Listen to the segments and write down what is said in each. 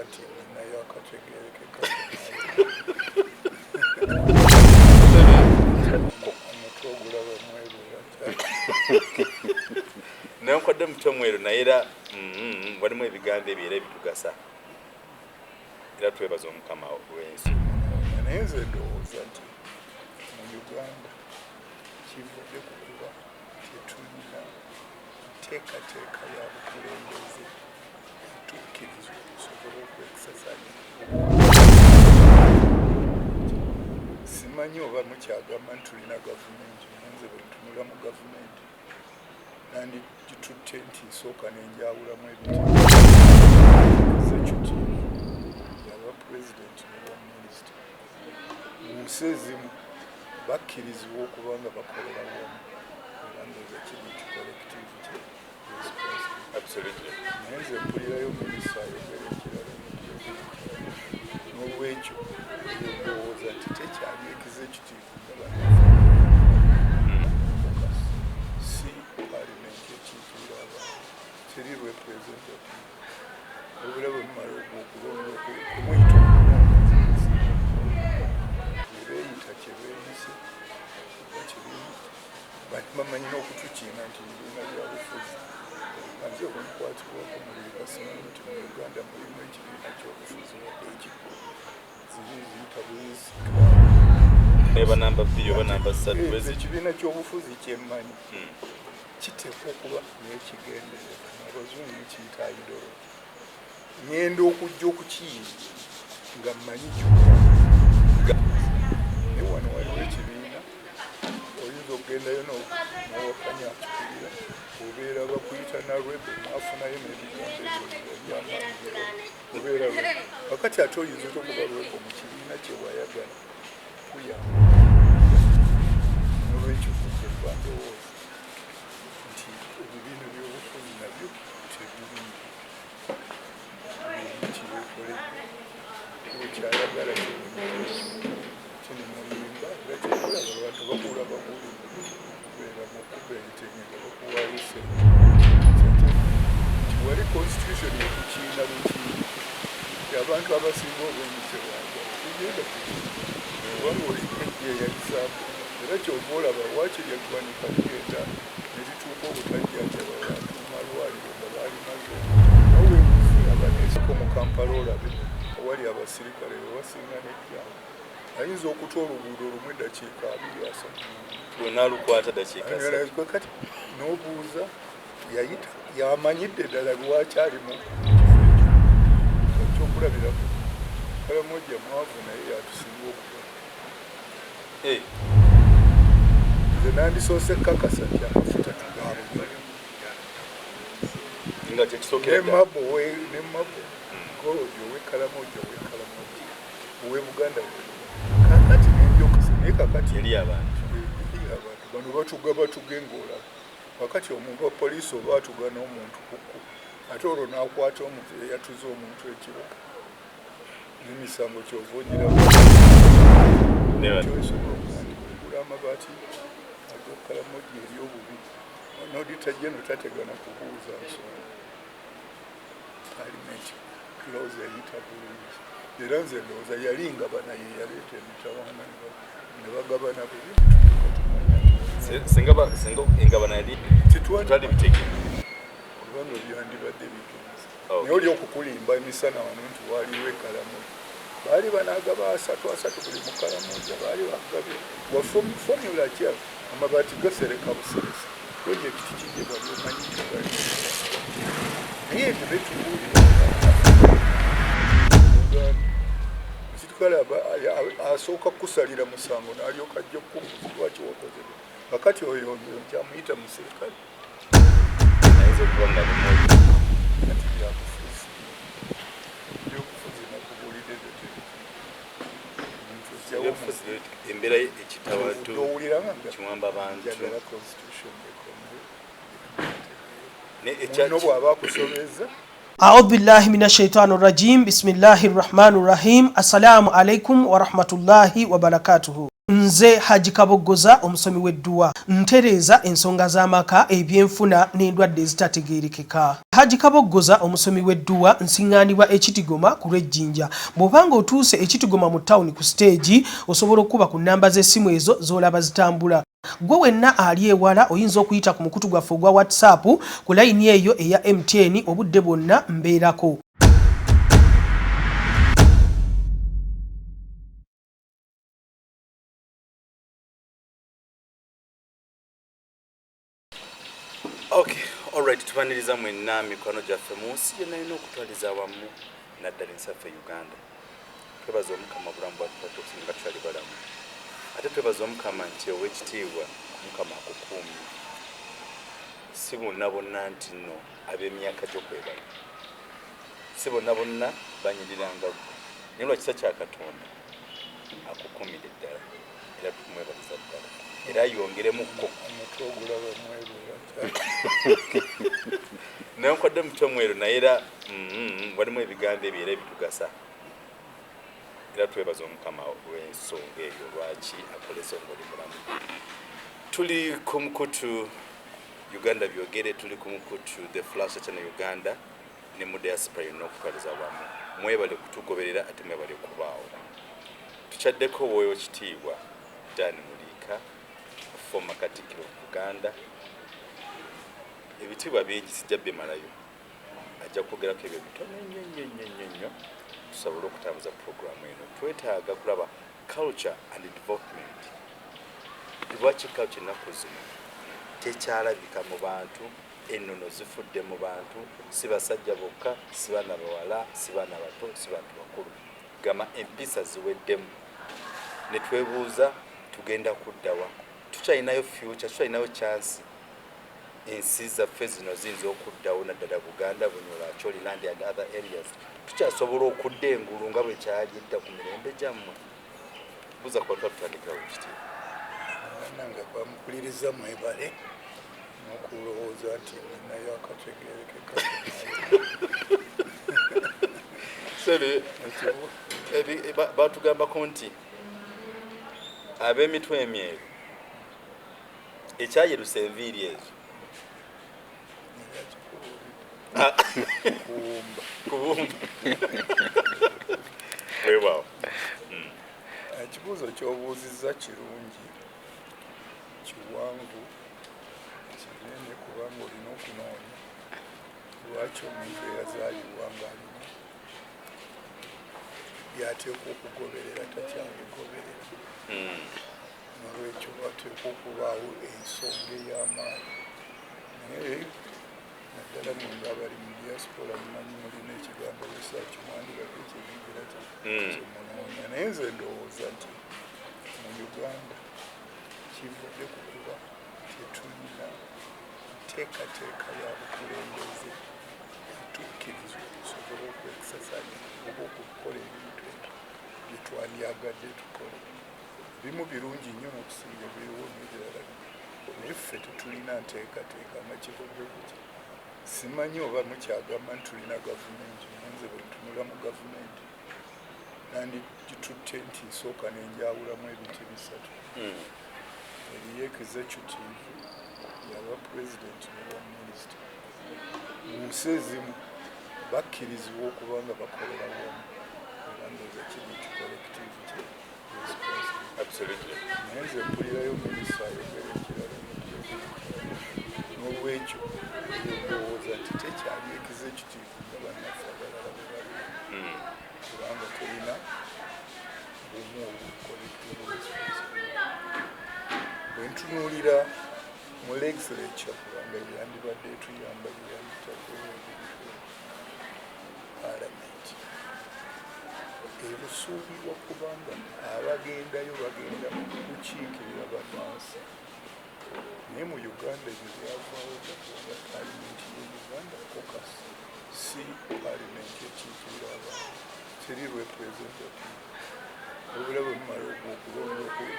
nti naye akategeereke omutwe ogulaba mweru naye nkodde mutwe mweru naye era walimu ebigambo ebyo era ebitugasa era twebaza omukama w'ensi. naye nze ndowooza nti mu Uganda kivudde ku kuba tetulina nteekateeka ya bukulembeze etuukiriza okusobola okwekisasanya. Simanyi oba mukyagamba nti tulina gavumenti, nze bwe ntunula mu gavumenti nandi gitutte nti nsooka nenjawulamu ebiti executive yaba pulezidenti ne minisita mu nsi ezimu bakkirizibwa okuba nga bakolera wamu era ndoza kiri nti collectivity naye nze mpulirayo minisita ayogera ekirala n'olwekyo ndowooza nti tekyali executive si palimenti ekiikirira abantu teri representative obula bwe mumala okulonda kumwita bebeeyita kyebeeyise bamanyi n'okutukiina nti ebibiina byabufuzi nze bwemukwatibwako Muliika simanyi nti mu Uganda mulimu ekibiina ky'obufuzi wadde ekikulu ziri ziyita buyisi eba namba 2 oba namba 3 ekibiina ky'obufuzi kyemmanyi kiteekwa okuba n'ekigendererwa abazungu kiyita idolo ngenda okujja okukiyiga nga mmanyi kyokka naye wano waliwo ekibiina oyinza okugendayo n'owakanya akikubira obeera bakuyita narwebe nafunayo n'ebigambo ebyobyamaanyi obeera wakati ate oyinza okuba lwebo mu kibiina kyewayagala kuyamba n'olwekyo kuba ndowooza nti ebibiina by'obufuzi nabyo tebirungi kibekole wekyayagala kino muyimba era kyekulaba abantu bakula bakulu kubeera mukuba ebitengeka bakuwayise tiwali constitution yokukiina bukiina abantu abasinga obwenyi tebagala tugenda kubanga oliyeyalisaamu era kyova olaba waakiri eggwanika ligenda nerituuka obutajjanjaba abantu mumalwaliro nga baalimaze nawebuzi abanesiko mu Kampala olabe awali abasirikale bebasinga nejjanga ayinza okuta oluguudo lumu eddakiika 2-3 lwonalukwata dakiika kati n'obuuza yayita yamanyidde ddala lwaki ali mu kyokulabirako kalamojja mwavu naye yatusinga okuba nze nandisoose kakasa nti amafuta tugaabwe nga tekisookera nemabo golojo owekalamoja owe Buganda kakati nenjokesa naye kakati eri abantu bano batuga batugengola wakati omuntu wa poliisi oba atuga n'omuntu kukku ate olwo n'akwata omuntu eyatuze omuntu ekiro n'emisango kyova ogiramu kyosobola amabaati agakalamoji eri obubi n'odita jeno tategana kubuuza nsonga palimenti close eyita bulungi era nze ndowooza yali ngabana ye yaleeta emitawaana ne bagabana bubi singa engabana yali titwali bitegeke kubanga byandibadde bigenze naye oli okukulimba emisana wano nti waliwo ekalamoja baali banagaba 3 buli mukalamoja baali bagabye wa formula kya amabaati gasereka buseresi projekiti kijje bali omanyi kigali naye ebyo betubuulira situkala asooka kusalira musango n'alyoka ajja okukubuza lwaki wakozebwa kakati oyo nkyamuyita musirikale ayinza okuba nga bumoja kati byakufuzi nakubuulidde embeera ekitawatu kiwamba bantu no bw'aba akusobeza. أعوذ بالله من الشيطان الرجيم بسم الله الرحمن الرحيم السلام عليكم ورحمة الله وبركاته. Nze Agikubyemu omusomi w'edduwa ntereeza ensonga z'amaka ebyenfuna n'endwadde ezitategeerekeka. Agikubyemu omusomi w'edduwa nsiŋŋaanibwa Ekitigoma ku lw'Ejjinja. Bw'obanga otuuse Ekitigoma mu ttawuni ku siteegi osobola okuba ku nnamba z'essimu ezo z'olaba zitambula. Gwe wenna ali ewala oyinza okuyita ku mukutu gwaffe ogwa WhatsApp ku layini eyo eya MTN obudde bwonna mbeerako. Okay, alright, tubaniriza mwenna mikono gyaffe mu nsi yonna erina okutwaliza awamu naddala ensaffe Uganda. Twebaza Omukama obulamu bwattu okusinga tukyali balamu. Ate twebaza Omukama nti ow'ekitiibwa Omukama akukuumye. Si bonna bonna nti nno ab'emyaka gy'okwebala. Si bonna bonna banyiriranga ggwe. Naye lwa kisa kya Katonda akukuumire ddala era tumwebaliza ddala. Era yongeremukko. Nonkodde mutwe mweru naye era walimu ebigambo ebyo era ebitugasa. Era twebaza Omukama olw'ensonga eyo lwaki akolesa ng'oli mulamu. Tuli ku mukutu Uganda byogere, tuli ku mukutu the Flash Channel Uganda ne mu diaspora yonna okutwaliza awamu. Mwebale kutugoberera ate mwebale kubaawo. Tukyaddeko woyo kitiibwa Muliika former Katikkiro Uganda. Ebitiibwa bingi sijja bimalayo. Ajja kwogerako ebyo bitono nnyo tusobole okutambuza programu eno. Twetaaga kulaba culture and development. Lwaki culture ennaku zino tekyalabika mu bantu, ennono zifudde mu bantu, si basajja bokka, si baana bawala, si baana bato, si bantu bakulu. Gama empisa ziweddemu. Ne twebuuza tugenda kuddawa. Tukyalinayo future, tukyalinayo chance. Ensi zaffe zino ziyinza okuddawo naddala Buganda, Bunyoro, Acholi, Nandi and other areas. Tukyasobola okudda engulu nga bwe kyali edda ku mirembe gyammwe. Buuza kuba tutandikirawo kiti. Nange bamukuliriza mwebale n'okulowooza nti nayo akategeerekeka. Batugambako nti ab'emitwe emyeru ekyayirusa enviiri ezo kubumba. Weewaawo. Ekibuuzo ky'obuuzizza kirungi, kiwanvu, kinene kubanga olina okunoonya lwaki omuntu eyazaalibwa ng'alina byateekwa okugoberera takyabigoberera. Nolwekyo wateekwa okubaawo ensonga ey'amaanyi. Naye naddala mwenga abali mu diaspora mumanyi mulina ekigambo research mwandibadde kyebigira kyemunoonya. Naye nze ndowooza nti mu Uganda kivudde ku kuba tetulina nteekateeka ya bukulembeze etuukirizwa okusobola okwekisasaanya oba okukola ebintu ebyo bye twandyagadde tukole. Bimu birungi nnyo n'okusinga ebiriwo n'ebirala, naye ffe tetulina nteekateeka nga kivudde ku ki. Simanyi oba mukyagamba nti tulina gavumenti. Nze bwe ntunula mu gavumenti nanditutte nti nsooka nenjawulamu ebintu bisatu. Eriyo executive yaba president n'oba minisita. Mu nsi ezimu bakkirizibwa okuba nga bakolera wamu era ndowooza kiri nti collective kye Absolutely. naye nze mpulirayo minisita ayogera ekirala n'olwekyo ndowooza nti tekyali executive nga bannaffe abalala bwe bali kubanga tulina bumu collective responsibility. Bwe ntunuulira mu legislature kubanga yandibadde etuyamba parliament ebusuubirwa kubanga abagendayo bagenda kukiikirira bannansi. Naye mu Uganda ebyo byavaawo kubanga palimenti ye Uganda caucus si palimenti ekiikirira abantu, teri representative. Obula bwe mumala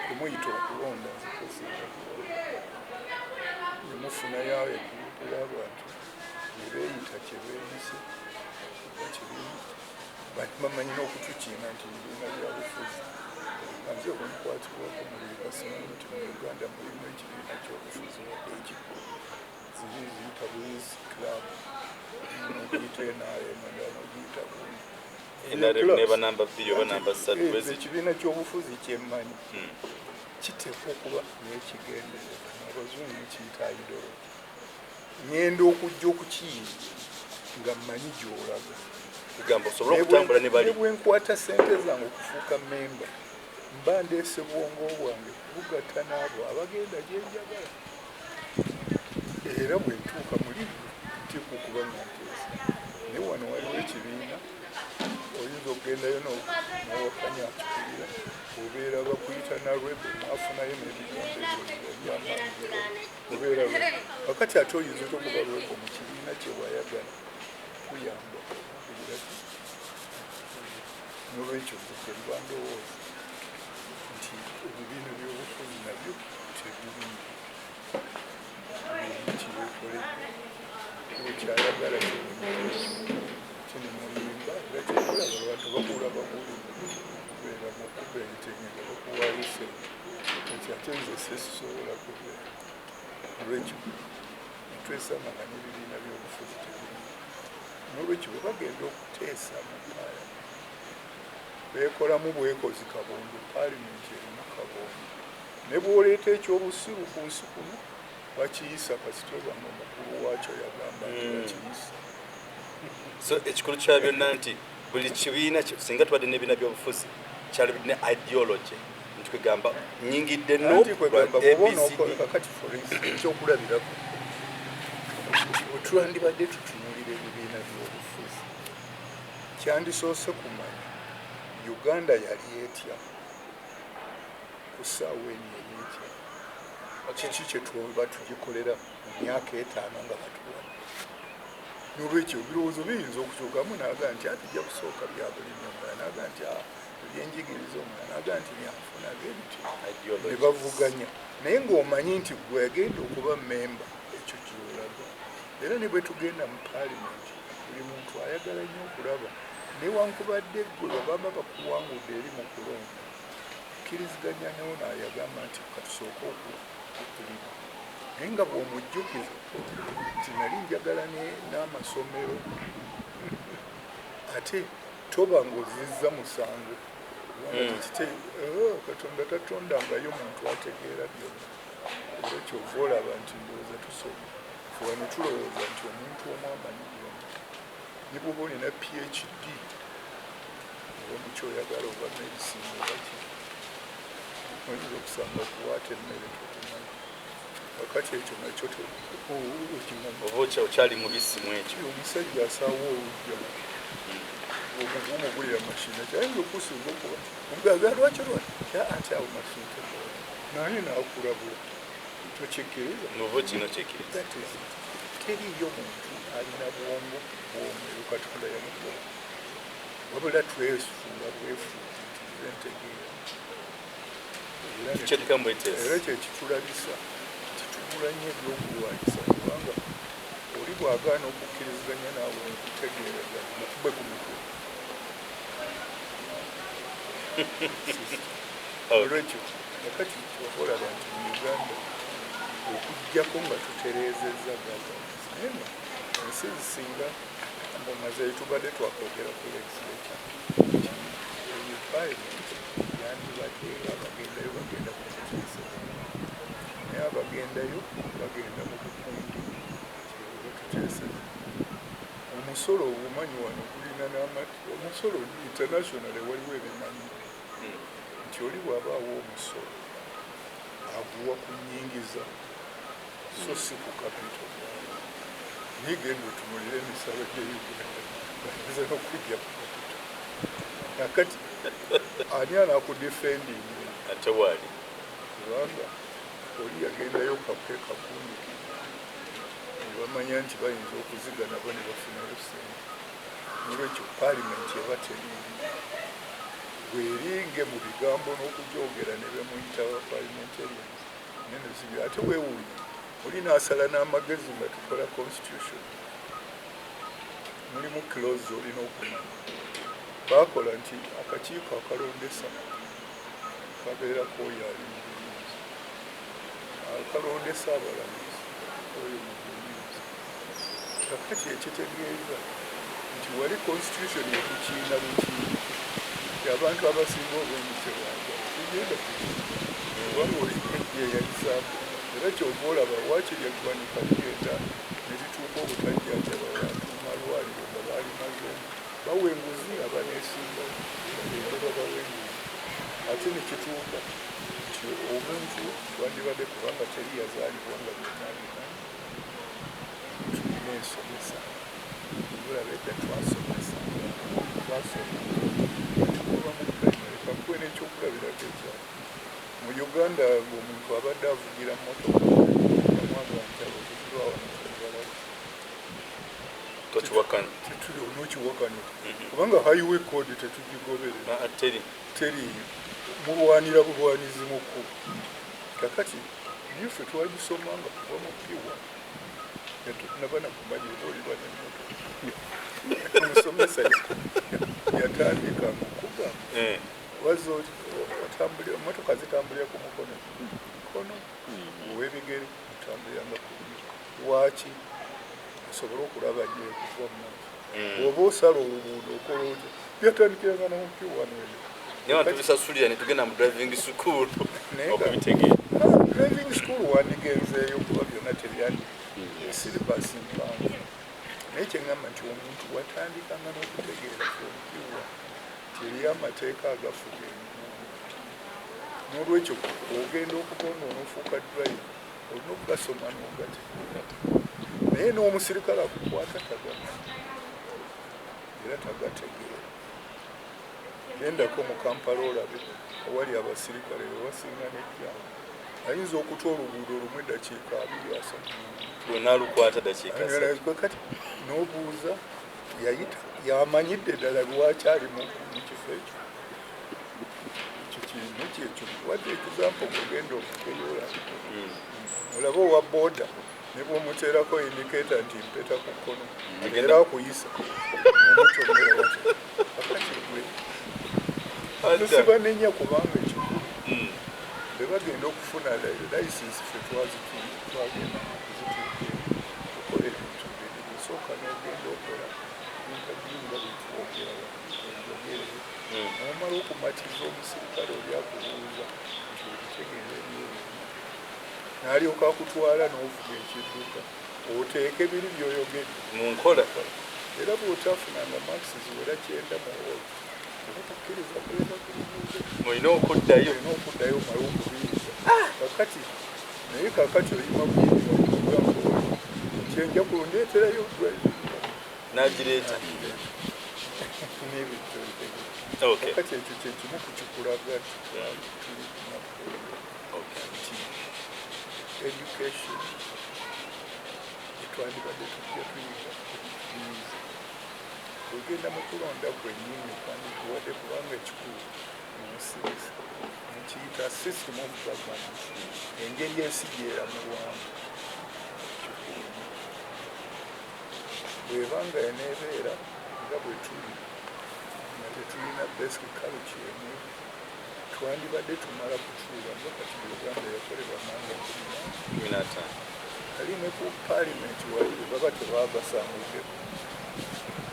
kumuyita okulonda nzikusinga kulonda ne mufunayo egurupu y'abantu ne beeyita kye beeyise oba kye beeyita bamanyi n'okutukiina nti ebibiina byabufuzi nze bwenkwatibwako Muliika simanyi nti mu Uganda mulimu ekibiina ky'obufuzi wadde ekikulu ziri ziyita Boys Club ogiyita NRM endala ogiyita ekibiina ky'obufuzi kyemmanyi kiteekwa okuba n'ekigendererwa abazungu kiyita idolo ngenda okujja okukiyingira nga mmanyi gy'olaga ne bwenkwata ssente zange okufuuka memba mba ndeese bwongo bwange kubugatta n'abo abagenda gyenjagala era bwentuuka muli ntiika okuba nga nteesa naye wano waliwo ekibiina oyinza okugendayo n'owakanya akikulira obeera bakuyita narwebe nafunayo n'ebigambo ebyamaanyi obeera wakati ate oyinza tokuba lwebo mu kibiina kye wayagala kuyamba n'olwekyo kyenva ndowooza nti ebibiina by'obufuzi nabyo tebirungi kirekole ekyayagala kino muyimba era kyekulaba abantu bakuula bakulu kubeera mukuba ebitengera bakuwaayo sente nti ate nze sesisobola kubeera olwekyo netwesamanga n'ebibiina by'obufuzi tebirungi n'olwekyo bwe bagenda okuteesa mu paala beekolamu bwekozi kabondo paalimenti erimu kabondo ne bw'oleeta ekyobusiru ku nsi kuno bakiyisa kasitoba nga omukulu waakyo yagamba nti bakiyisa so ekikulu kya byonna nti buli kibiina singa tubadde n'ebibiina by'obufuzi kyali ne ideology nti kwegamba nyingidde kakati ekyokulabirako bwetwandibadde tutunulira ebibiina by'obufuzi kyandisoose kumanya Uganda yali etya ku ssaawa eno ey'ekya kiki kye tuba tugikolera mu myaka 5 nga batuwa n'olwekyo ebirowoozo biyinza okukyukamu naaga nti atijja kusooka bya bulimi omulala naaga nti ebyenjigiriza omulala naaga nti byanfuna bebiti ne bavuganya naye ng'omanyi nti gwe agenda okuba memba ekyo kyolaga era ne bwe tugenda mu paalimenti buli muntu ayagala nnyo okulaba newankubadde gwe babamba bakuwangudde eri mu kulonda kkiriziganya newono ayagamba nti katusooka okulima naye nga bw'omujjukiza nti nali njagala n'amasomero ate toba ng'ozizza musango Katonda tatondangayo muntu ategeera byonna era kyova olaba nti ndowooza tusoma fuba ne tulowooza nti omuntu omu amanyi byonna ne bwoba olina PhD oba mukyoyagala oba medicine obaki oyinza okusanga okuwaata emmere tokumanyi wakati ekyo nakyo okimanyi oba okyali mubisi mu ekyo omusajja asaawa olujja omugulira mashini kyayinza okusinga okuba omugaga lwaki ati awo mashini naye naakulabula tokikkiriza noba kino kikkiriza teriyo muntu alina bwongo bwomero Katonda yamukola wabula twefuula bwefuula entegeera era kyekitulabisa titugula nnyo ebyokulwanyisa kubanga oli bwagaana okukkiriziganya naawe nkutegeeraga mukube ku mutwe olwekyo nakati kyokolaba nti mu Uganda okujjako nga tutereezezza gavumenti naye no ensi zisinga mumazeeyo tubadde twakwogera ku legislature parliament yandibadde abagendayo bagenda kuteesa naye abagendayo bagenda mu bukundi kyebatuteesa omusolo obumanyi wano gulina n'amati omusolo international waliwo ebimanyi nti oli bw'abaawo omusolo aguwa ku nnyingiza so si ku kapito naye genda otunulira emisalo gy'Uganda bayinza n'okujja ku kapito nakati ani anaakudifendinga ate waali kubanga oli yagendayo kakwe kakundi ne bamanya nti bayinza okuziga nabo ne bafunayo ssente n'olwekyo paalimenti eba teriiri bweringe mu bigambo n'okujogera ne bemuyita ba parliamentarians nene zibi ate weewuunya oli naasala n'amagezi nga tukola constitution mulimu clause olina okumanya bakola nti akakiiko akalondesa kabeerako oyo ali mu buyinza, akalondesa abalamuzi oyo mu buyinza. Kakati ekitegeeza nti wali constitution ekukiina bukiina abantu abasinga obw'emize bwagala tugenda kubanga oli yeyalisaamu era kyova olaba waakiri eggwanika ligenda ne lituuka obutajjanjaba bantu malwaliro nga baali mazomu bawenguzi abaneesinga bagende babawenguzi ate ne kituuka nti omuntu twandibadde kubanga teri yazaalibwa nga byonna tulina ensomesa bulaba edda twasomesa tukuba mu primary kakuwe n'ekyokulabirako ekyalo mu Uganda ng'omuntu abadde avugira motoka amwaga nti abazizibwawanibala tokiwakanya tetuli onookiwakanya kubanga highway code tetugigoberera teri mulwanira bulwanizi mu kkubo kakati byeffe twagisomanga kuva mu piwa nabana kumanya obaoliba nemotoka omusomesa yatandika mukuga waza otambulira emotoka zitambulira ku mukono ow'ebigere otambuliranga ku waaki osobole okulaba nyo okuva mu maaso oba osala oluguudo okola otya byatandikiranga namupiwano eyo naye tubisasulira netugenda mu driving school okubitegeera driving school wandigenzeeyo kuba byonna tebyandi silibasi mpanvu naye kyeŋŋamba nti omuntu watandikanga n'okutegeera omupiwa teri amateeka agafuga emuguudo n'olwekyo ogenda okuba ng'onoofuuka drive olina okugasoma n'ogategeera naye n'omusirikale akukwata tagamanyi era tagategeera gendako mu Kampala olabe awali abasirikale wewasinga n'ejjanga ayinza okuta oluguudo lumu eddakiika 2-3 lwonalukwata dakiika kati n'obuuza yayita yamanyidde ddala lwaki ali mu kifo ekyo ekyo kirime kyekyo wadde ekizampo gogenda okukeyola olaba owa booda ne bw'omuteerako indiketa nti mpeta ku kkono era akuyisa omutomera wati akati gwe sibanenya kubanga ekikulu be bagenda okufuna layisinsi fe twagenda okukola ebintu biri osooka n'ogenda okola ntabyinga bitwogera enjogerere nomala okumatiza omusirikale oli akubuuza nti obitegeeza ebyebi n'alyoka akutwala n'ovuga ekidduka oteeka ebiri byoyogere mu nkola era bw'otafunanga makisi ziwera 9 mu woozi obakukkiriza kuleka kulibuuze olina okuddayo mala okubiriza kakati naye kakati oyima buyinza okugambo kyenja kundeeterayo nagireeta n'ebintu kakati ekyo kyekimu kukikulaga nti education etwandibadde tujja tuyiga okuyiza ogenda mu kulonda gwennyini kwandikuwadde kubanga ekikulu musirisa mukiyita system of government engeri ensi gyeramulwamu kikulu bwebanga eneebeera nga bwe tuli nga tetulina basic culture emu twandibadde tumala kutuula nga kati Uganda yakolebwa manga 15 kali ne ku parliament wali baba tebabasangudde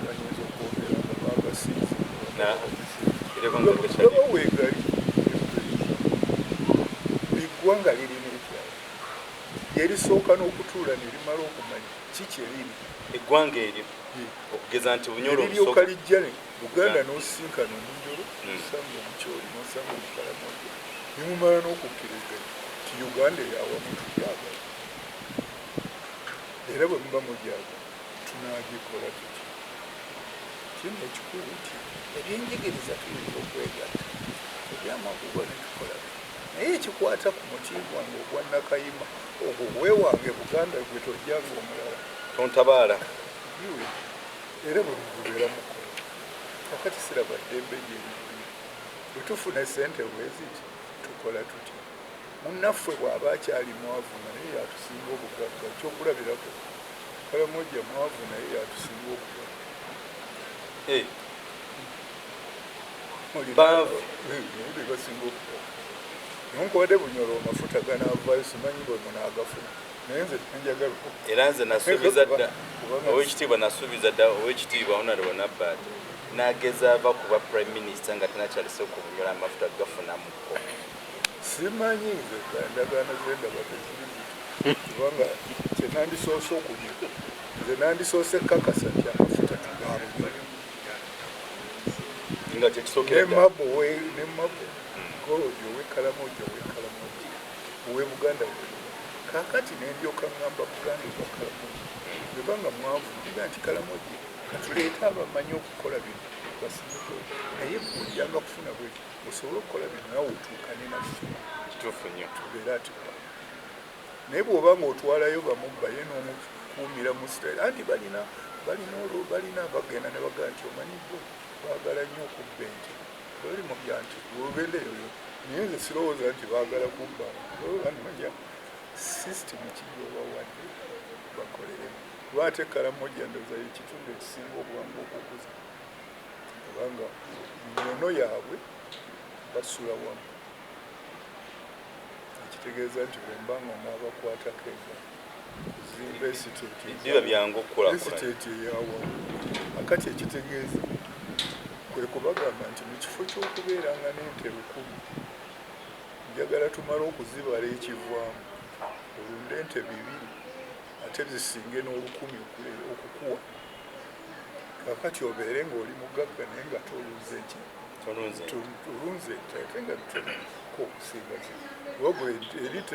banyinza okwogera nga babasiize baba weegali eggwanga lirina ekyalo yerisooka n'okutuula ne limala okumanya kiki eriri eggwanga eryo okugeza nti bunyolo eriryoka lijja Buganda n'osinkana omunjolo nosanga omukyoli nosanga omukalamoja nimumala n'okukkiriza nti Uganda eyawamu tugyagala era bwe muba mujagala tunagikola tuki kino ekikulu nti ebyenjigiriza tuyinza okwegatta ebyamakugo netukola naye ekikwata ku muti gwange ogwa Nakayima ogwo weewange Buganda gwe tojjanga omulala tontabaala iwe era bwe mugubeera mukola kakati siraba ddembe gyerigwire bwe tufuna essente bweziti tukola tutya munnaffe bw'aba akyali mwavu naye yatusinga obugagga kyokulabirako kalamojja mwavu naye yatusinga obugagga basinga okukola nonkubadde bunyolo amafuta ganavayo simanyi bwe munaagafuna naye nze tenjagala era nze nasuubiza dda owekitiibwa nasuubiza dda owekitiibwa honorable Nabbad n'ageza ava kuba prime minister nga tenakyalise okubunyola amafuta gafunamuko simanyi nze endagaano zendaba teziri kubanga kyenandisoose okunyika nze nandisoose kakasa nti amafuta tegabunyola nga kyekisookera nemabo goloji owekalamoja owe Buganda kakati nendyoka ngamba Buganda bakalamoja ebanga mwavulira nti kalamoja katuleeta abamanyi okukola bino basiniko naye kulyanga kufuna bwe osobola okukola bino nawe otuukane naffe kituufu nnyo tubeera atuka naye bw'obanga otwalayo bamubbaye n'omukuumira mu sitairi anti balina abagenda ne bagaa nti omanyiddwa baagala nnyo okubba ente bali mu bya nti obendeeyo naye nze sirowooza nti baagala kubba manya sisitemu kijobawadde bakoleremu lwate kalamoja ndoza ekitundu ekisinga obwangu okukuza kubanga nyono yaabwe basula wamu ekitegeeza nti bwembanga n'abakwatako ega kuzimba esiteeti eyawamu akati ekitegeeza kwe kubagamba nti mu kifo ky'okubeeranga n'ente 1,000 njagala tumale okuzibala ekivaamu olunde ente 2 ate zisinge n'1,000 okukuwa kakati obeere ng'oli mugagga naye nga tolunze ki tulunze ate nga okusinga ki wabwe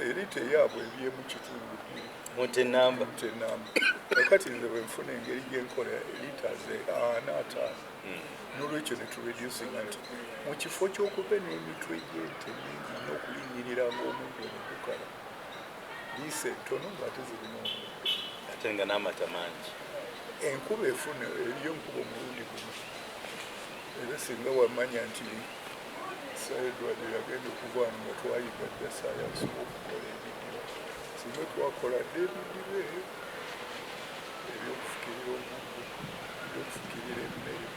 erite yaabwe ebyemu kitundu mutenamba kakati nze bwe nfuna engeri gyenkola eritaze 45 n'olwekyo ne tureducinga nti mu kifo ky'okuba n'emitwe gy'ente mingi n'okulinnyirira ng'omuntu omukukala liisa entono ng'ate zirina ate nga n'amata mangi enkuba efuna eriyo enkuba omulundi guno era singa wamanya nti saedwade yagenda okuvaamu nga twayiga dda sayansi okukola ebidiba singa twakoladde ebidiba ebyo ebyokufukirira omuddo ebyokufukirira emmere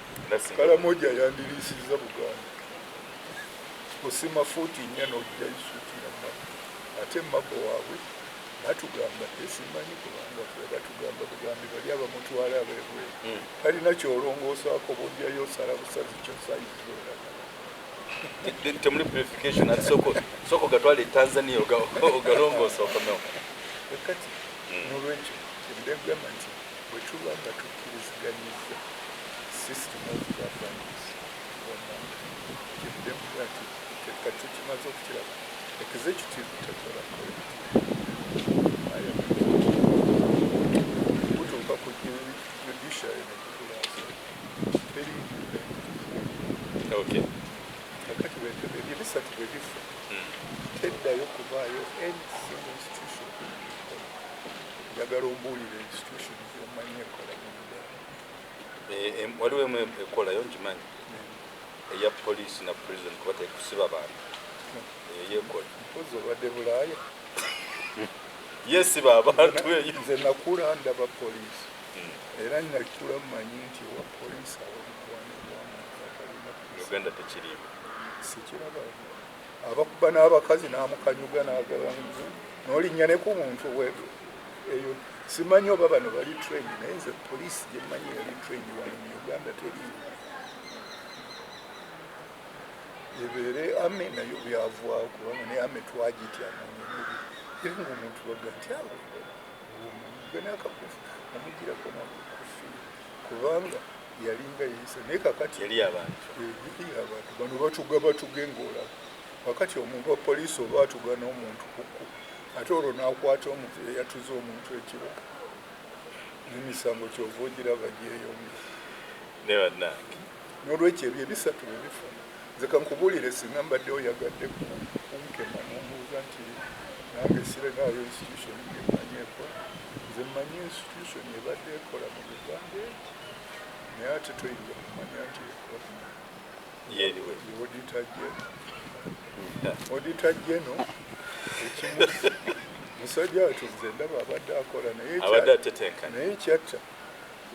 kalamoja yandiriisizza Buganda osima fuuti 4 n'ojja isuutira mabbo ate mabbo waabwe batugamba esimanyi kubanga batugamba bugambi bali abamutwala abebwe talina kyolongoosaako bojjayo osala busazi kyosayizoola temuli purification ati soko gatwale Tanzania ogalongoosa okomewo kati n'olwekyo kyebidegamba nti bwe tuba nga tukkiriziganyizza system of governance kyebidegamba nti kati kimaze okukiraba executive tekola kutuuka ku judiciary nekukulaasa teri kakati ebyo bisatu bwe bifa teddayo kubaayo any single institution njagala ombuulira institution zomanyi ekola mu Uganda waliwo emu ekolayo ngimanyi eya police na prison kuba tekusiba bantu yekola mpozi obadde Bulaaya yesiba abantu eyo nze nakula ndaba poliisi era nakula mmanyi nti owa poliisi awagwanirwamu Uganda tekiriimu sikiraba abakuba n'abakazi n'amukanyuga n'agabangu n'olinnya ne ku muntu eyo simanyi oba bano bali train naye nze poliisi gyemmanyi yali train wano mu Uganda teriimu ebeere ame nayo byavaawo kubanga naye ame twagitya nonyemubi era ngaomuntu baga nti abo ganakakufu omugirako nakufi kubanga yalinga yisa naye kakati yali abantu bano batugengola kakati omuntu wa poliisi oba atuga n'omuntu kuku ate olwo n'akwata omuntu eyatuze omuntu ekiro n'emisango kyova ogiraba gyeyomye nebannange n'olwekyo ebyo ebisatu bwe bifuna nze kankubuulire singa mbadde oyagadde kunkema n'ombuuza nti nange sirenaayo institution gemmanyi ekola nze mmanyi institution ebadde ekola mu Uganda naye ate toyinza kumanya nti ekola yeriwe odita jeno ekimu musajja ati nze ndaba abadde akola naye kyatta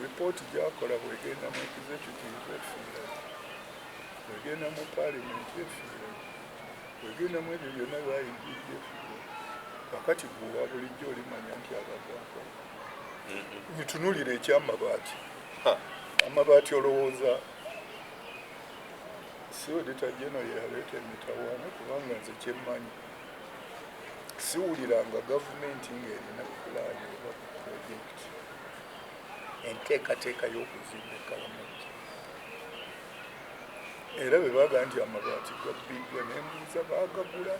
ripooti gyakola bwegenda mu executive efiira wegenda mu paalamenti efiire, wegenda mu ebyo byonna baayigidde efiire. Kakati gwe wa bulijjo olimanya nti abagwako bitunulira ekyamabaati. Amabaati olowooza si odita general yaleeta emitawaana kubanga nze kyemmanyi siwuliranga gavumenti ng'erina pulaani oba purojekiti enteekateeka y'okuzimba ekalamoja. Era bwe baaga nti amabaati gabbiddwa nembuuza baagagula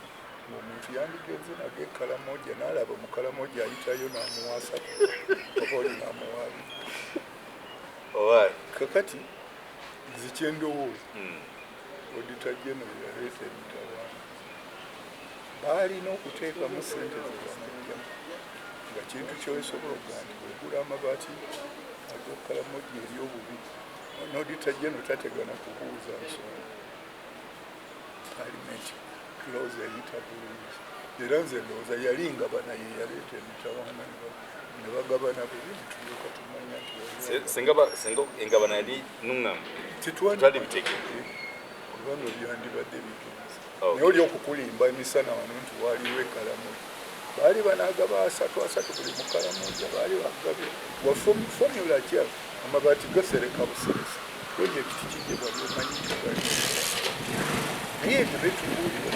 ng'omuntu yandigenze nago ekalamoja n'alaba mu kalamoja ayitayo n'amuwaasa oba oli n'amuwaabi. Kakati nze kyendowooza odita general yaleeta emitawaana baalina okuteekamu ssente zebamajjamu nga kintu kyosobola okuga nti bwegula amabaati ag'okalamoja eri obubi n'odita general tategana kubuuza nsonga paalamenti close eyita bulungi. Era nze ndowooza yali ngabana ye yaleeta emitawaana ne bagabana bubi netulyoka tumanya nti singa engabana yali nuŋŋamu twali bitegeere kubanga byandibadde bigenze. Naye oli okukulimba emisana wano nti waaliwo ekalamoja baali banagaba 3 buli mu kalamoja baali bagabye wa formula kya amabaati gasereka buseresi projekiti kijje bali omanyi kigali naye ebyo betubuulira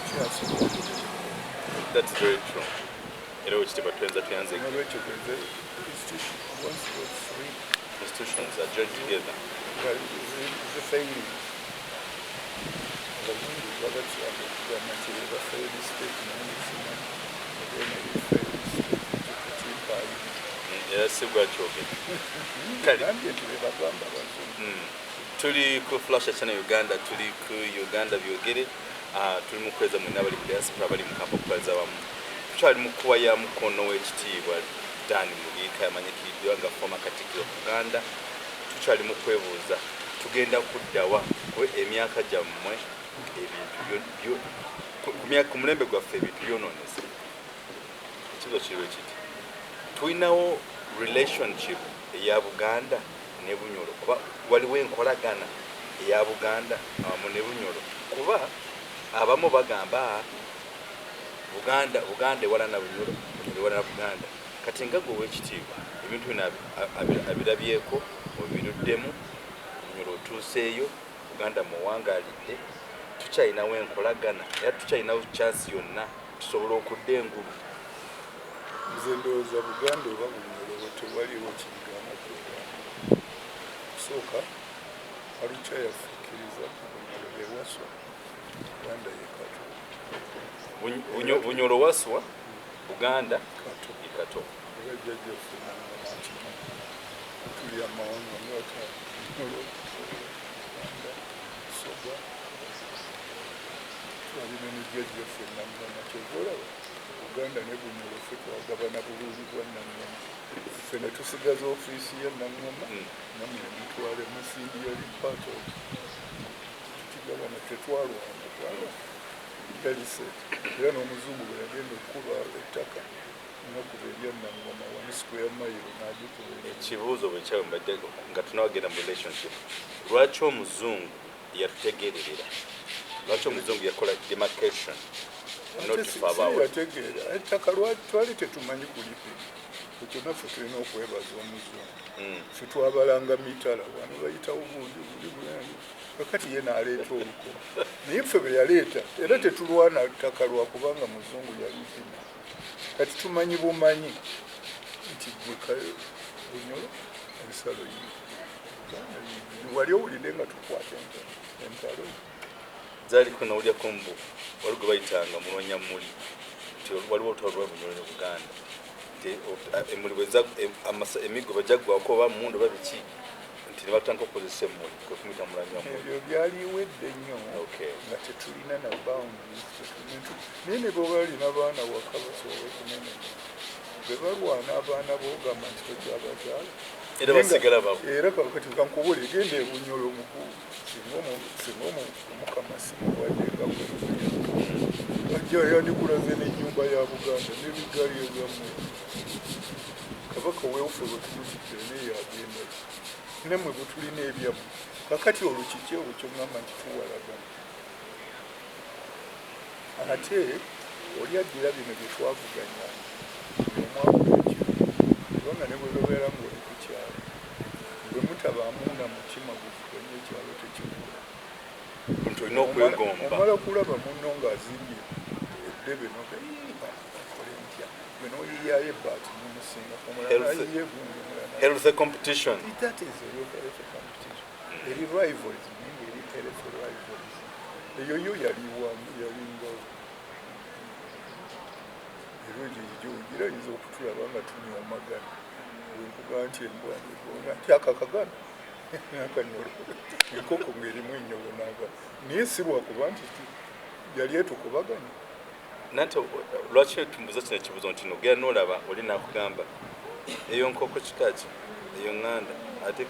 tukyasobola. That's very true. Era ekitiibwa tuyenza tuyanze nolwekyo twenze institutions are joined together. The failing. The moon is what it's like. The material, the failing state, and it's in the failing state to put in by. Yes, you've got choking. Tuli ku Flash channel Uganda, tuli ku Uganda byogere. Tuli mu kweza mwina bali diaspora bali mu kampo kwaza wamu. Tuchali mu kuwaya mukono w'ekitiibwa Dani Muliika yamanyikiddwa nga former Katikkiro Uganda. Tuchali mu kwebuuza tugenda kuddawa kwe emyaka gyammwe ebintu ku mulembe gwaffe ebintu byonoonese. Ekibuzo kiriwo kiti tulinawo relationship eya Buganda ne Bunyoro kuba waliwo enkolagana eya Buganda awamu ne Bunyoro kuba abamu bagamba Buganda ewala na Bunyoro, Bunyoro ewala na Buganda. Kati nga gwe w'ekitiibwa ebintu bino abirabyeko obiruddemu Bunyoro otuuseeyo Buganda muwangaalidde tukyalinawo enkolagana era tukyalinawo chance yonna tusobola okudda engulu. Nze ndowooza Buganda oba Bunyoro tewaliwo kibigaana Buganda. Kusooka Arusha yafuukiriza Bunyoro ewaswa Buganda ye Kato. Bunyoro waswa Buganda Kato. Era jjajjaffe n'akimanyi tuli amawanga ng'ata Buganda Soga twalina ne jjajjaffe Namuŋŋama kyovolaba Buganda ne Bunyoro ffe twagabana bulungi bwa Namuŋŋama ffe ne tusigaza ofiisi ya Namuŋŋama nammwe mutwale musindi yali mpaato tukigabana tetwalwana yalise era n'omuzungu bwe yagenda okukuba ettaka nakuba erya Namuŋŋama 1 square mile n'agikuba. Ekibuuzo bwe kyawe mbadde nga tunawagenda mu relationship lwaki omuzungu yatutegeererera lwaki omuzungu yakola demarcation yategeera ettaka twali tetumanyi kulipira ekyo naffe tulina okwebaza omuzungu ffe twabalanga mitala wano bayitawo bundi buli bulani kakati ye n'aleeta oluko naye ffe bwe yaleeta era tetulwana ttaka lwakubanga muzungu yalipima kati tumanyi bumanyi nti gwe Bunyoro ensalo yii wali owulidde nga tukwata entalo zaaliko nawulya kombo wali gwe bayitanga munonya muli nti waliwo olutalo lwa Bunyoro ne Buganda emiggo bajaggwako oba mundu oba biki nti ne batandika okukozesa emmuli kwe kumuyita mulanywa muli. Ebyo byaliwedde nnyo nga tetulina na boundaries naye ne bwe balina baana waka basobole okumenya bwe balwana abaana boogamba nti tojjabazaala era basigala babo era kakati kankubule genda e Bunyoro omukulu singa omukama simuwaddenga ajja yandikulaze n'ennyumba ya Buganda n'ebigali ebyamwe kabaka weefufe bwe tumutidde naye yagenda nemwe bwe tulina ebyamu kakati olukiki olwo kyongamba nti tuwalagana ate oli addira bino bye twavuganya omwakukyo kubanga ne bwe babeera ng'oli ku kyalo bwe mutabaamu na mutima guvuganya ekyalo tekivula olina okwegomba omala kulaba munno ng'azimbye eddebe akole ntya gwe n'oyiyaayo ebbaati mumusinga omulaayiye gundi health competition that is a real health competition eri rivalries ninga eri health rivalries eyo yo yalingawo era egyo gyogira yinza okutulaba nga tunyoomagana wenkugaa nti embwanigona nti akakagana akanyolo enkoko ng'erimu ennyolo naga naye si lwakuba nti yali etukubaganya nate lwaki tumbuza kino ekibuzo nti nogera n'olaba oli nakugamba eyo nkoko kitaki eyo ŋŋanda ate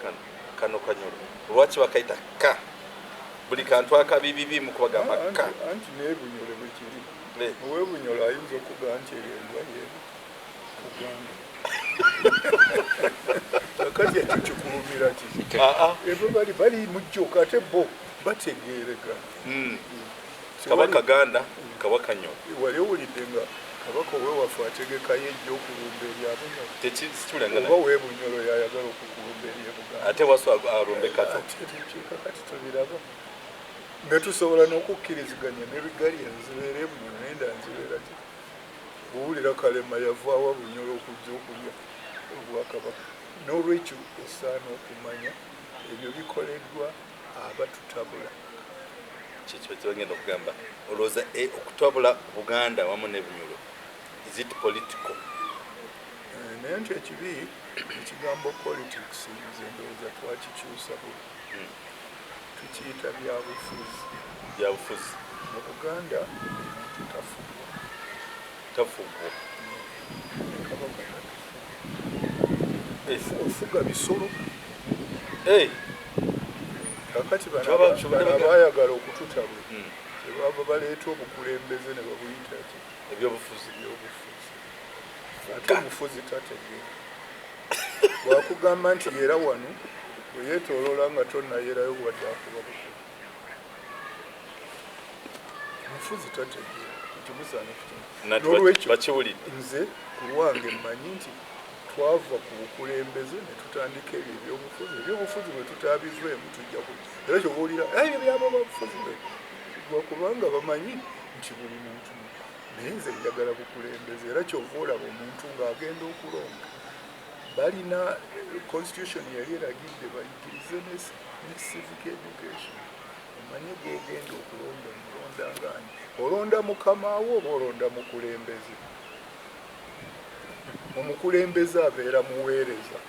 kano kanyolo lwaki bakaita ka buli kantu akabibibi mukubagamba ka anti naye bunyole bwe kiri owebunyolo ayinza okugaa nti eyo endwa yeeru kugamba kakati ekyo kikulumira ki ebyo bali mujjoka ate bo bategeeregana kabaka ganda kabaka nyolo wali owulidde nga kabaka owewaffe ategekayo ejja okulumba eri tekitulengana oba weebunyolo yayagala okukulumba eri ebuganda ate wasu alumbe kato kakati tubiraba ne tusobola n'okukkiriziganya n'ebigali enzibeera ebunyolo nenda nzibeera ki owulira kalema yavaawa bunyolo okujja okulya obwakabaka n'olwekyo osaana okumanya ebyo bikoleddwa abatutabula kikyo kyogenda okugamba olowooza okutabula buganda wamu n'ebinyolo is it political naye nti ekibi ekigambo politics nze ndowooza twakikyusa buli tukiyita byabufuzi mu buganda tafugwa ofuga bisolo kakati baayagala okututabula kyebava baleeta obukulembeze ne babuyita ki ebyobufuzi ate omufuzi tategeera bwakugamba nti yeera wano bwe yeetooloola nga tonnayerayo wadde akuba bukulu omufuzi tategeera ekimusaana kukinolwekyo nze ku lwange mmanyi nti twava ku bukulembeze ne tutandika ebyo ebyobufuzi bwe tutaabiveemu tujja ku era kyobaolira ebyo byaba babufuzi lwakubanga bamanyi nti buli muntu naye nze njagala bukulembeze era kyova olaba omuntu ng'agenda okulonda balina constitution yali eragidde bayigirize ne civic education omanye gwogenda okulonda omulonda ngaani olonda mukamaawo oba olonda mukulembeze omukulembeze abeera muweereza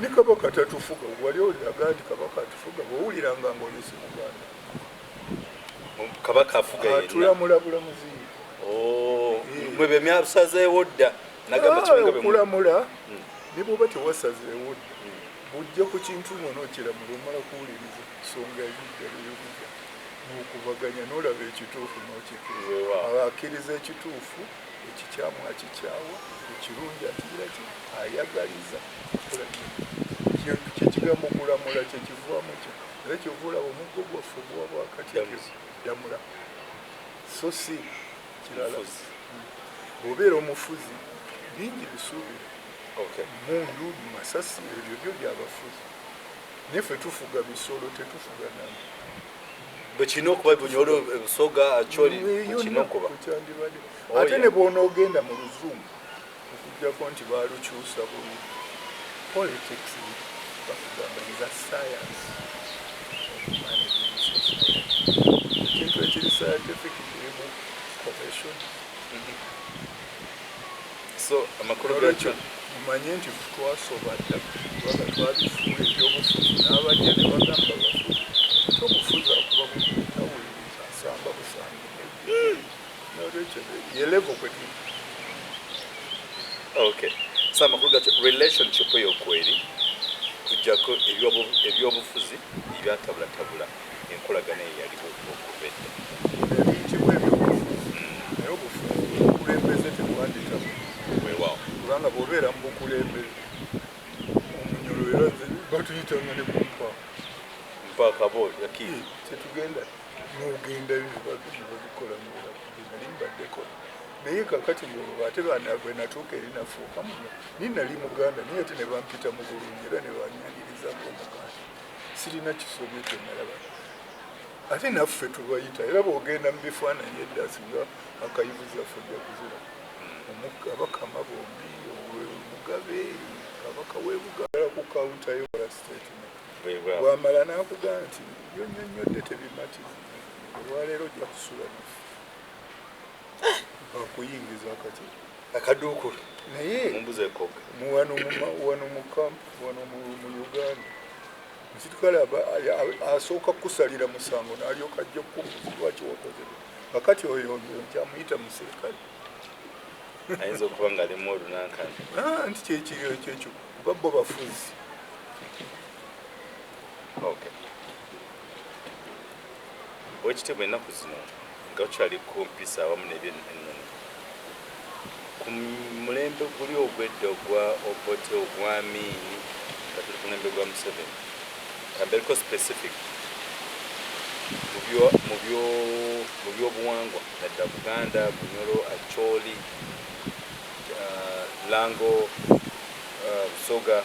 ne kabaka tatufuga wali oliraga nti kabaka atufuga bwowuliranga ngaoli si muganda kabaka afuga atulamula bulamuziyi mwe bemyasazeewo dda okulamula ne bwoba tewasazeewo dda bujja ku kintu ng'onookiramula omala kuwuliriza ensonga ey'okujja n'okubaganya n'olaba ekituufu n'okikkiriza akkiriza ekituufu ekikyamu akikyawa ekirungi atigira ki ayagaliza kyekigambo okulamula kyekivaamu kyo era kyovaolaba omuggo gwaffe obuwa bwakatidamula so si kirala bw'obeera omufuzi bingi bisuubire mundu masasi ebyo byo byabafuzi neffe tufuga bisolo tetufuga nami bwe kirina okuba bunyolo ebusoga acyoli kirina okuba kukyandibadde ate ne bw'onoogenda mu luzungu okugjako nti baalukyusa buli politics bakugamba nza science ekintu ekiri scientific kirimu profession so amakulu gakyo mumanye nti twasoba dda kubanga twabifuula ebyobufuzi n'abajja ne bagamba bafuzi tobufuzi akuba mutawuliriza nsamba busange nolwekyo yelevo kwetuli okay so amakulu gakyo relationship eyokweri kujjako ebyobufuzi ebyatabulatabula enkolagana eyaliwo okubedda ebiyitibwa ebyobufuzi naye obufuzi obukulembeze tetwanditamu weewaawo kubanga bw'obeera mu bukulembeze omunyolo era nze batuyitanga ne kumpa mpaka bo yakiri tetugenda nogenda babikola nali mbaddeko naye kakati ate bwe natuuka eri nafuuka muno ninali muganda naye ate ne bampita mu bulungi era ne banyanirizamu omuganda sirina kisobye kyenalaba ate naffe tubayita era bwogenda mu bifaananyi edda singa akayibuza ffe ojja kuzira abakama bombi omugabe kabaka webugala ku kawuntayo ola statement bwamala n'akugamba nti byonyonyodde tebimatiza olwaleero ojja kusula naffe bakuyingiza akati akaduukulu naye wano mu kampu wano mu Uganda musirikale asooka kusalira musango n'alyoka ajja kukubuuza lwaki wakoze kakati oyo nkyamuyita musirikale ayinza okuba nga alimu olunankani nti kyekiri kyekyo kuba bo bafuzi. Owekitiibwa ennaku zino nga tukyali ku mpisa awamu n'ebyennono ku mulembe guli ogwedda ogwa Obote ogw'Amin nga tuli ku mulembe gwa Museveni kambeereko specific mu byobuwangwa nadda Buganda, Bunyoro, Acholi, Lango, Busoga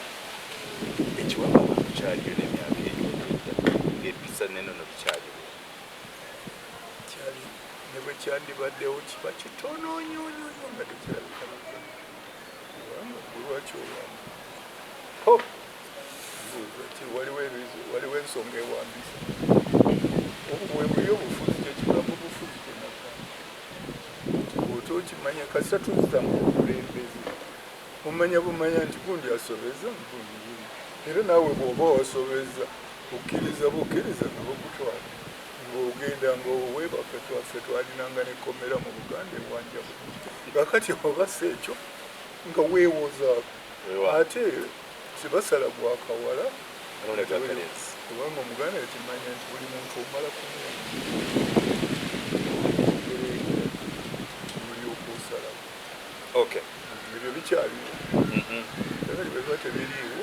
ekiwanga kukyaliyo n'emyaka egy'ogwedda ng'empisa n'ennono bikyaliyo ne bwe kyandibaddewo kiba kitono nnyo nga tekirabika kubanga lwaki waliwo ensonga ewambisa bwebuli obufuzi kyekigamba obufuzi kyonaka okimanya kasita tuzita mu bukulembeze omanya bumanya nti gundi asobeza era naawe bw'oba wasobeza okkiriza bukkiriza nabokutwala ng'ogenda ng'owebaka twaffe twalinanga nekomera mu Buganda ewanjabu kakati obasa ekyo nga weewozaako ate tebasala gwakawala kubanga omuganda yakimanya nti buli muntu omala kumulyoka osalawo ebyo bikyaliwo kakati bwe biba tebiriiwo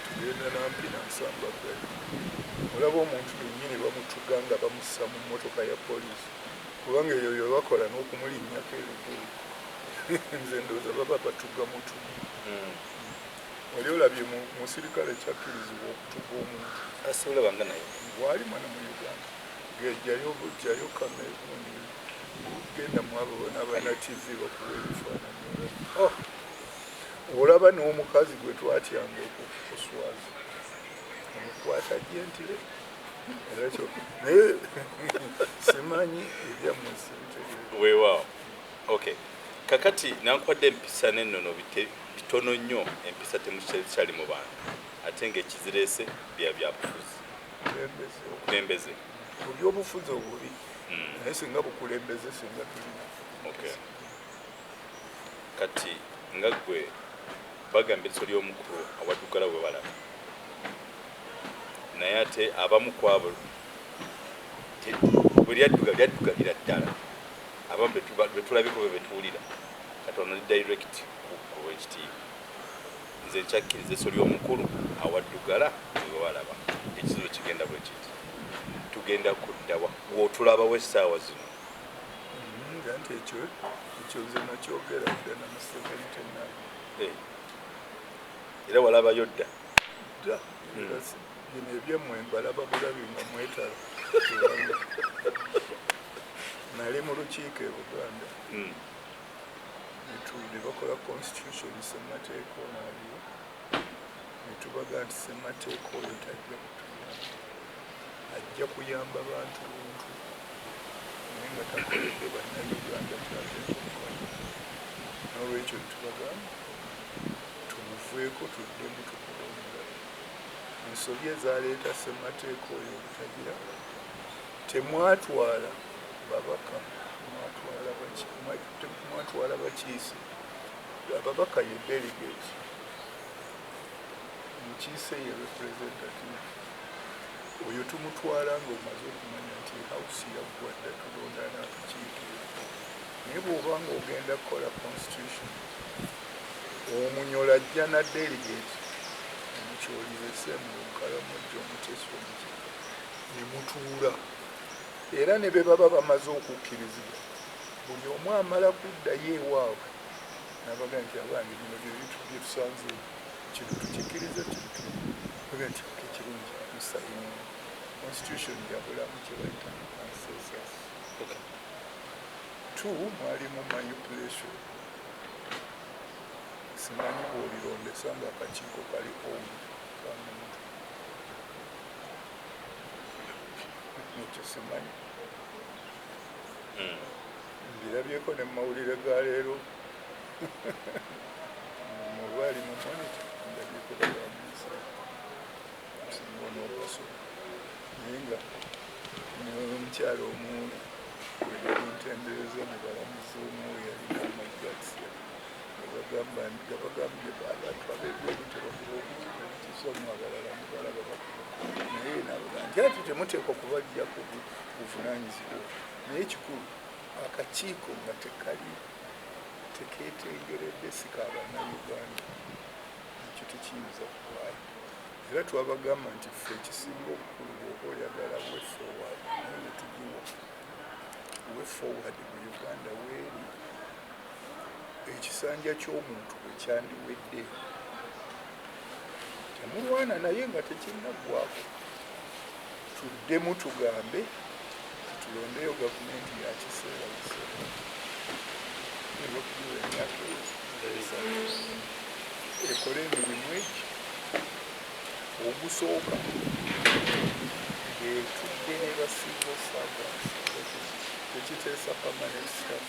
tugenda nampi nansamba gali olaba omuntu yennyini bamutuga nga bamussa mu mmotoka ya poliisi kubanga eyo byebakola n'okumulinnyako ebigulu nze ndowooza baba batuga mutu wali olabye musirikale kyakkirizibwa okutuga omuntu asolabanga naye bwali mwana mu Uganda gejjayo kameruni genda mu abo n'abana TV bakuba ebifaananyi olaba n'omukazi gwe twatyanga okuswaza omukwata gyentire erakyo naye simanyi ebyammwe sibitegeera weewaawo kakati nankwadde empisa n'ennono bitono nnyo empisa temukyali mu bantu ate ng'ekizireese byabufuzi okulembeze obyobufuzi obubi naye singa bukulembeze singa tulina kati nga gwe bagamba eriso ly'omukulu awaddugala bwe balaba naye ate abamu ku abo bwe lyaddugalira ddala abamu betulabiko bwe betuwulira katono ne direct ku Owekitiibwa nze nkyakkiriza eso ly'omukulu awaddugala bwe balaba ekizibu kigenda bwe kiti tugenda kuddawa wotulabawo essaawa zino nti ekyo nze nakyogera dda na Museveni tennaali era walabayo dda bino ebyammwe mbalaba bulabi nga mwetala nali mu lukiiko e Buganda ne bakola constitution ssemateeka onaaliwo ne tubaga nti ssemateeka oyo tajja kutuyamba ajja kuyamba bantu buntu naye nga takoledde bannayuganda kyateekomukono n'olwekyo netubagamba tumuveeko tuddemu tukole omulabe ensobi ezaleeta ssemateeka oyo obutagira temwatwala babaka mwatwala bakiise ababaka ye delegate mukiise ye representative oyo tumutwala ng'omaze okumanya nti house yaggwadda tulonda n'atukiikirira naye bw'obanga ogenda kukola constitution omunyola ajja na delegate kyolibese mu nkalamujja omutesi omukika ne mutuula era ne be baba bamaze okukkirizibwa buli omu amala kuddayo ewaabwe nabaga nti abange bino bye tusanze kino tukikkiriza kino nti ekirungi musayini constitution ya bulamu kye bayita consensus. Two, mwalimu manipulation. Simanyi bw'olirondesa ng'akakiiko kali omu kamuntu ekyo simanyi mbirabyeko ne mumawulire ga leero mubaali mu monita ndabyeko babamusa singa n'obaso naye nga omukyalo omuntu entendereza ne balamuza omu yalina amagasi gabagambye abantu ab'ebyolu tebakubaokukisomu abalala mubalaba naye nabaga nti ati temuteekwa okubajjako buvunaanyizibwa naye ekikulu akakiiko nga tekali tekeetengeredde sikaabannayuganda ekyo tekiyinza kuwaayo era twabagamba nti ffe ekisinga obukulu bw'oba oyagala wefoward naye netugiwa wefoward mu uganda weeri ekisanja ky'omuntu bwe kyandiwedde temulwana naye nga tekinnaggwako tuddemu tugambe tulondeyo gavumenti ya kiseera buseera eyokugiwa emyaka ekole emirimu egi ogusooka ng'etudde ne basiiva servants tekiteesa permanent staff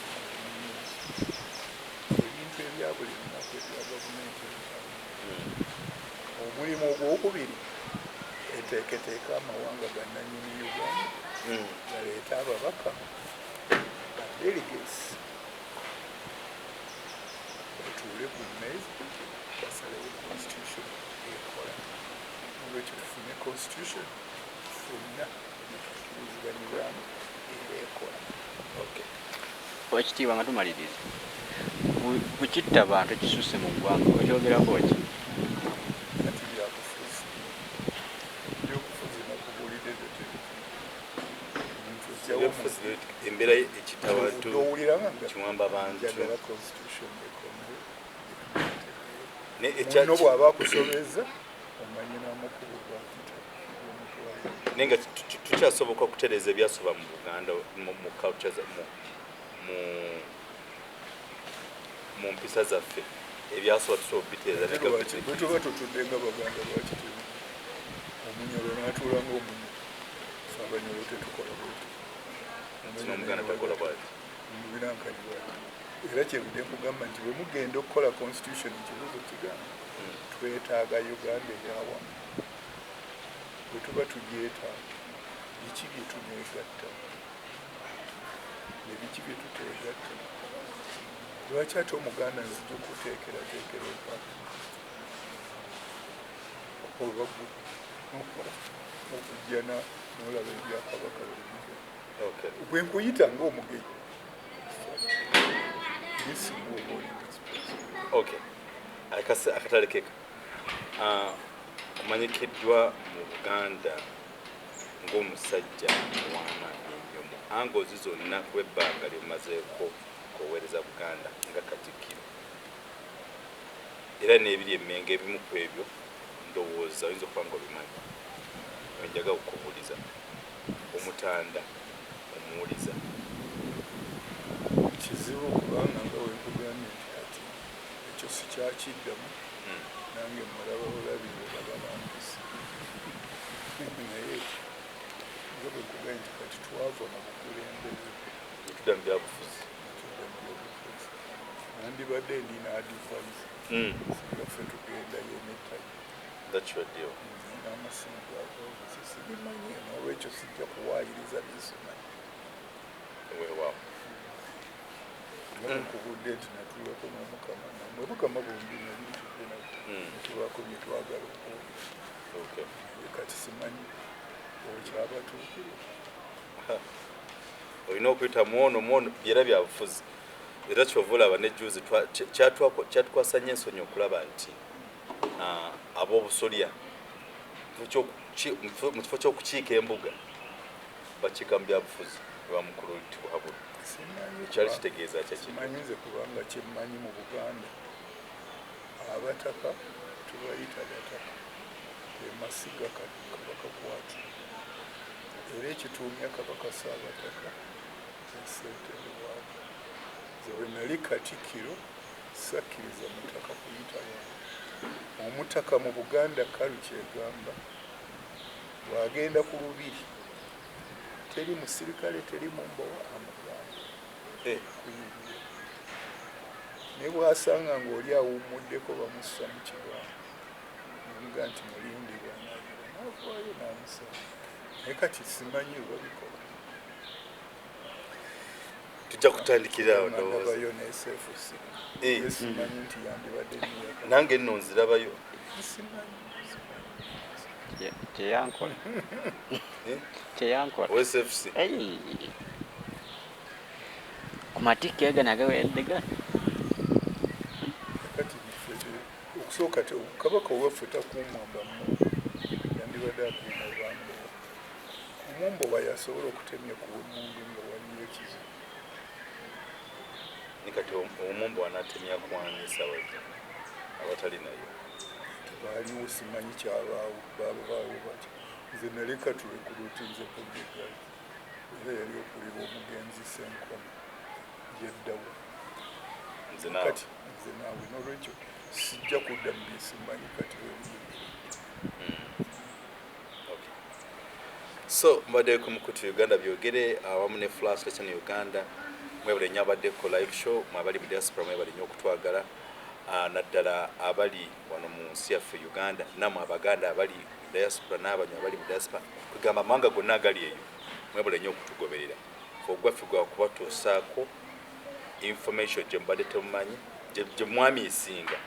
ebintu ebya buli lunaku ebya gavumenti omulimu ogwokubiri eteeketeeka amawanga gannanyini uganda galeeta ababaka delegates batuule ku mmeezi basalewo constitution ekola olwekyo tufune constitution fonna ekiriziganyizaamu ereekola. Oweekitiibwa nga tumaliriza bukitta bantu ekisusse mu ggwanga okyogerako ki? Kati byabufuzi nakubulidde embeera ekitabantu owuliranga kiwamba bantu njagala constitution ekombe muno bw'aba akusobeza omanyi n'amakubo gakita naye nga tukyasoboka okutereeza ebyasoba mu Buganda mu culture mu mpisa zaffe ebyasoba tusobola okubitereeza bwe tuba tutudde nga baganda lwakitemu omunyolo n'atuula ng'omunyolo abanyolo tetukola bweti omuganda takola bwati mubinankani bwati era kyebudde nkugamba nti bwe mugenda okukola constitution ekibuzo kigamba twetaaga uganda eyawamu bwe tuba tugyetaaga biki bye tuneegatta nebiki bye tuteegatta lwaki ate omuganda nzija okuteekerateekera empaka olwaggu okujja n'olaba ebyakabaka bwe nkuyita ng'omugenyi akatale keka omanyikiddwa mu Buganda ng'omusajja w'amaanyi ennyo mu angozi zonna ku ebbanga ly'omazeeko koweereza Buganda nga Katikkiro era n'ebiri emmenge ebimu ku ebyo ndowooza oyinza okuba nga obimanyi enjaga okukubuuliza omutanda omuwuliza kizibu kubanga nga wekugambye nti ati ekyo sikyakiddamu nange mulaba olabire babalampisi naye nga bwekugambye nti kati twava mu bukulembeze tudda mu byabufuzi nandibadde ndina advice singa ffe tugendayo nettayo dakyoddyo n'amasimu gagosisigimanye n'olwekyo sijja kuwaayiriza bisimanyi weewaawo nkubudde nti natuulako n'omukama namwe mukama bombi nali ntudde nabo netubako bye twagala okuwulira kati simanyi okyabatuukire olina okuyita muono byera byabufuzi era kyova olaba nejjuzi kyatukwasa nnyo ensonyi okulaba nti ab'obusolya mu kifo ky'okukiika embuga bakiika mu byabufuzi bamukulu tikuhabula kyali kitegeeza simanyize kubanga kyemmanyi mu Buganda abataka tubayita bataka emasiga kabaka kwatu era ekituumya kabaka Ssaabataka ssentebe waabwe nze bwe nali Katikkiro sakkiriza mutaka kuyita wange omutaka mu Buganda kalu kyegamba bw'agenda ku lubiri teri musirikale teri mumbowa amugamba kuyingira ne bw'asanga ng'oli awummuddeko bamussa mu kibwana namuga nti mulindirwa naavaayo n'amusaba naye kati simanyi babikola tujja kutandikirawo ndabayo ne SFC simanyi nti yandibadde niyaka nange nno nzirabayo simanyi teyankola SFC ku matikka ega nagawedega kati okusooka kabaka owaffe takuuma bamu yandibadde akuuma bambo omumbo bayasobola okutemya ku mundu nga waliyo ekizibu nikati omumbo anatemya kwanisa waje abatali nayo baaliwo simanyi kyabaawo babaawo bati nze naleka tulekuluti nze kubigali era yali okuliba omugenzi Senkomo yeddawo kati nze naawe n'olwekyo sijja kudda mu byesimanyi kati so mbadde ku mukutu Uganda byogere awamu ne FLASHLIGHTUG ne Uganda mwebale nnyo abaddeko live show mwabali mu diaspora mwebale nnyo okutwagala naddala abali wano mu nsi yaffe Uganda namwe Abaganda abali mu diaspora n'abanywa abali mu diaspora kugamba amawanga gonna agali eyo mwebale nnyo okutugoberera ogwaffe gwa kubatuusaako information gye mubadde temumanyi gye mwami esinga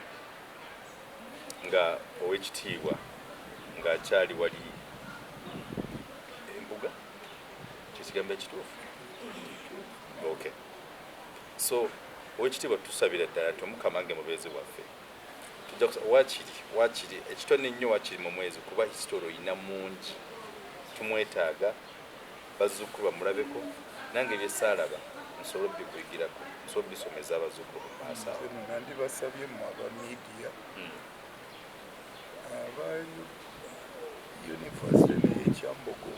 nga owekitiibwa ng'akyali wali embuga kyekigambo ekituufu okay so owekitiibwa tusabira ddala tomukamange mubeezi waffe tujja wakiri ekitone ennyo wakiri mu mwezi kuba hisitolo oyina mungi tumwetaaga bazzukulu bamulabeko nange ebyesaalaba nsobola obbikuyigirako nsobola obbisomeza abazzukulu maaso awo nandibasabye mu abamidiya aba yunivasite n'ekyambogo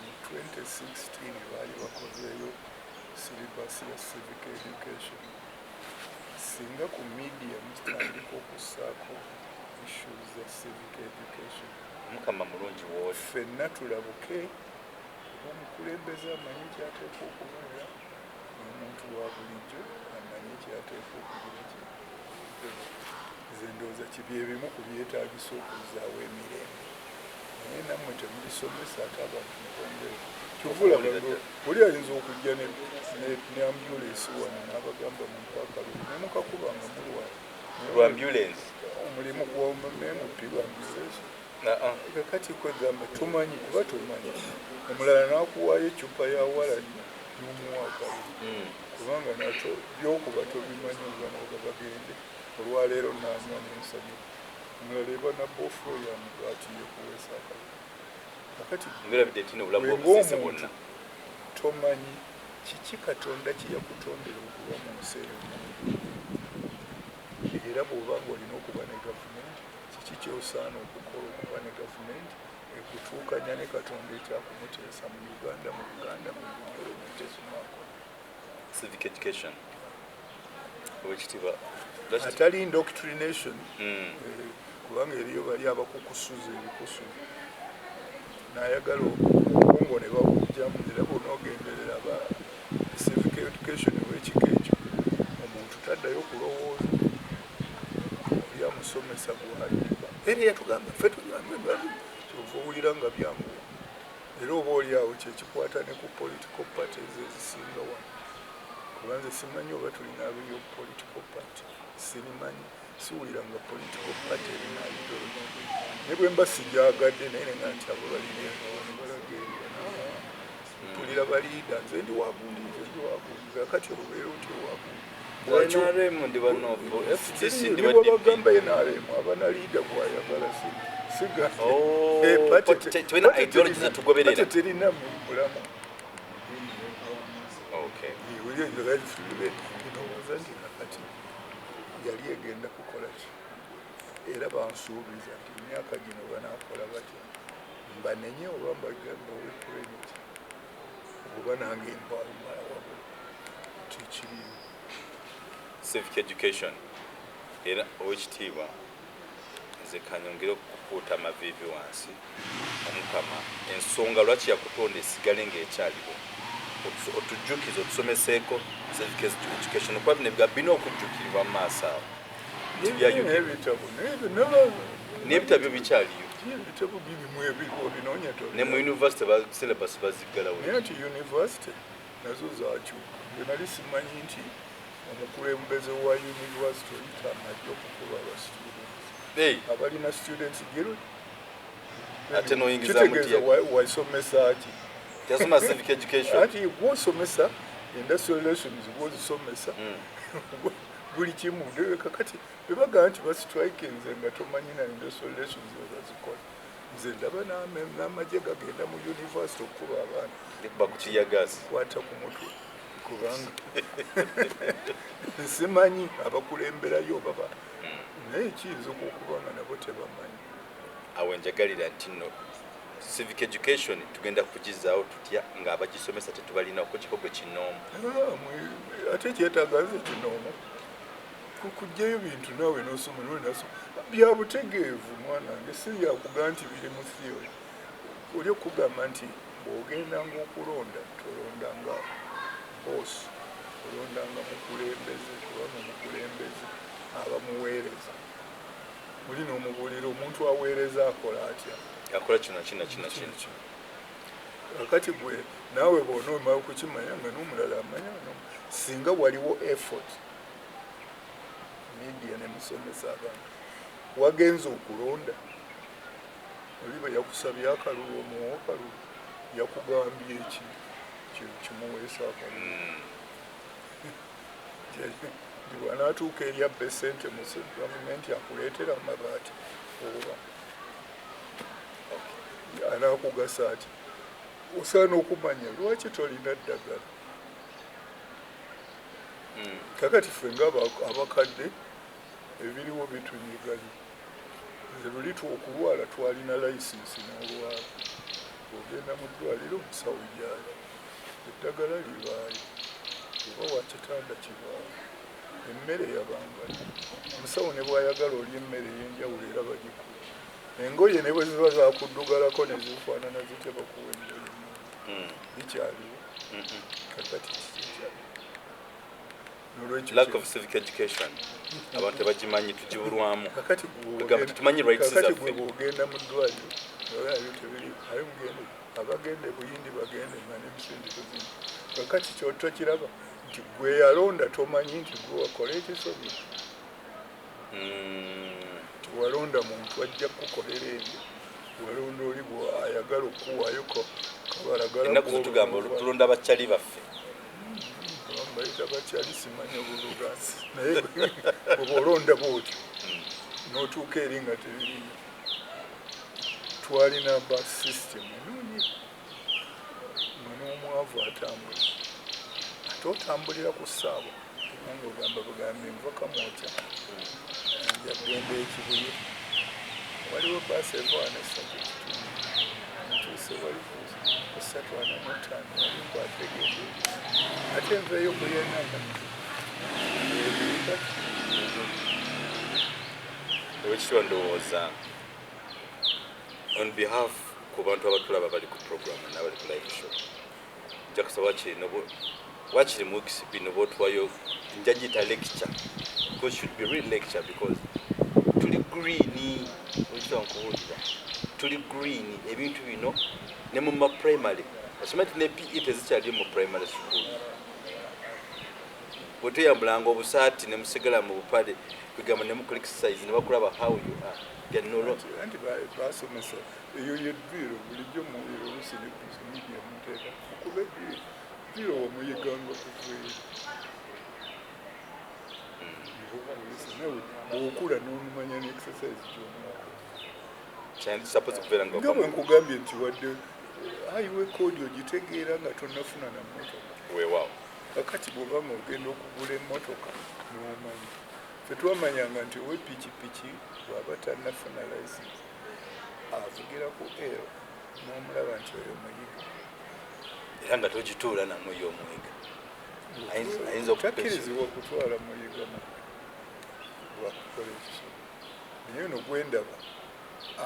mu 2016 baali bakozeeyo silibasi ya civic education singa ku media mutandika okussaako issues za civic education mukama mulungi wooli ffenna tulabuke omukulembeze amanyi kyateeka okubeera n'omuntu wa bulijjo amanyi kyateeka okugira nze ndowooza kibi ebimu ku byetaagisa okuzzaawo emirembe naye nammwe temulisomesa ate abantu mukwongere kyovula oli ayinza okujja ne ambulensi wano n'abagamba mu mpaka nemukakuba nga mulwambulensi omulimu gwomemupibambuzeki kakati kwegamba tumanyi kuba tumanyi omulala n'akuwaayo ecupa ya walani n'omuwaka kubanga nakyo byokuba tobimanyi olwanaga bagende olwaleero nanywa n'ensabyo omulala eba na bofuro ya mugaati yekuweesa akati ng'omuntu tomanyi kiki Katonda kyeyakutondera okuba mu nsi eyo era bw'oba ng'olina okuba ne gavumenti kiki kyosaana okukola okuba ne gavumenti ekutuukanya ne Katonda ekyakumuteesa mu Uganda mu Buganda mu tesimwakola civic education owekitiibwa atali indoctrination kubanga eriyo bali abakukusuza ebikusuza nayagala obwongo ne babujjamu era bw'onoogenderera ba civic education ow'ekika ekyo omuntu taddayo kulowooza oli amusomesa gwaliba era yatugamba ffe tunywa kyova owulira nga byanguwa era oba oli awo kyekikwata ne ku political parties ezisinga wano kubanze simanyi oba tulina abeyo political party sinimanyi siwulira nga political party erina ideology ne bwe mba sijaagadde naye nenga nti abo balina balagenda mpulira baliida nze ndi wagundi kakati olubeera otyo wagundi NRM ndi banopo FTC ndi bagamba NRM abana liida gwayagala siga tulina ideology zetugoberera terina mu bulamu ndowooza nti kakati yali egenda kukola ki era bansuubiza nti emyaka gino banaakola batya mbanenye oba mbagamba wekuremit oba nange mbalumala wabula tikiriyo civic education era owekitiibwa nze kanyongere okukuuta amaviivi wansi omukama ensonga lwaki yakutonda esigale ng'ekyaliwo otujjukiza otusomeseeko civic education kuba bino bina okujjukirwa mu maaso awo n'ebitabo byo bikyaliyo ebitabo birimu ebiriwo binoonya ne mu university syllabus baziggalawo naye nti university nazo zakyuka bwe nali simanyi nti omukulembeze wa university oyita amajja okukuba aba students abalina students giro ate noyingizamu wasomesa ki yasoma civic education ati gwosomesa industrial relations gwozisomesa buli kimu kakati bebagaa nti bastrike nze nga tomanyi na industrial relations webazikola nze ndaba n'amagye gagenda mu university okukuba abaana bakukiyagazi kwata ku mutwe kubanga simanyi abakulemberayo baba naye kiyinza okuba nga nabo tebamanyi awo enjagalira nti nno civic education tugenda kugizaawo tutya ng'abagisomesa tetubalinaoko kikorwa kinoomu ate kyetaaga nze kinoomu kujjayo bintu naawe nosoma bya butegeevu mwanange si byakugaa nti biri mu theory oli okugamba nti bw'ogendanga okulonda tolondanga bosi olondanga mukulembeze kubanga omukulembeze aba muweereza muli n'omubuulira omuntu aweereza akola atya akola kino kino kakati gwe naawe bona omala okukimanya nga n'omulala amanya singa waliwo effort media nemusomesa abantu wagenza okulonda oliba yakusabye akalulu omuwa akalulu yakugambye eki kimuweesa akalulu nti bwanaatuuka eryabba esente mu gavumenti akuleetera amabaati oba anaakugasa ati osaana okumanya lwaki tolina ddagala kakati ffe nga abakadde ebiriwo bitunyigali nze luli okulwala twalina layisinsi n'olwala ogenda mu ddwaliro omusawo gyali eddagala libaayo oba wakitanda kibaayo emmere yabangala omusawo ne bwayagala oli emmere ey'enjawulo era bagikula engoye ne bwe ziba zakuddugalako ne zifaanana zitya bakuwa engoye bikyaliwo kakati kikyaliwo lack of civic education abantu tebagimanyi tugibulwamu tugamba tetumanyi rights zaffe gwe bw'ogenda mu ddwaliro olabyo tebiri aye mugende abagende buyindi bagende nga n'emisinde tuzina kakati kyotokiraba nti gwe yalonda tomanyi nti gwe wakola ekisobyo tiwalonda muntu ajja kukolera ebyo walonda oli ayagala okuwayoko kabalagala ennaku zetugamba tulonda abakyali baffe bayita bakyali simanya obulugasi naye oba olonda bwotyo n'otuuka eri nga tebiriyo twalina ba system enungi nga n'omwavu atambula ate otambulira ku ssaawa kubanga ogamba bugambe nva kamwokya nja kugenda ekibuye waliwo baasi evaana essatu ekitundu ntuuse waliwo kusatu ana mu ttaano wali nkwategedde ate nveeyo kuyenanga owekitibwa ndowooza on behalf ku bantu abatulaba bali ku program nabali ku live show njakusa wakiri mu UKCB nobaotwayo njagiyita lecture because should be real lecture because tuli green okitibwa nkubuulira tuli green ebintu bino ne mu maprimary okimanyi ti ne PE tezikyali mu primary school bwetuyambulanga obusaati ne musigala mu bupale kwegamba ne mukola exercise ne bakulaba how you are anti basomesa eyo yeddwiro bulijjo muwiro olusi ne media muteeka okuba eddwiro wamuyiganga kuveeyo nawe bw'okula n'omumanya ne exercise gy'omwako kyandi suppose kubeera nga bwe nkugambye nti wadde ayiwe koodi ogitegeera nga tonnafuna na mmotoka weewaawo kakati bw'oba nga ogenda okugula emmotoka n'omanyi ffe twamanyanga nti ow'eppikipiki bw'aba tannafuna license avugira ku ero n'omulaba nti oyo muyiga era nga togituula namwe y'omuyiga ayinza takkirizibwa kutwala muyiga lwakukola ekisomo naye no gwendaba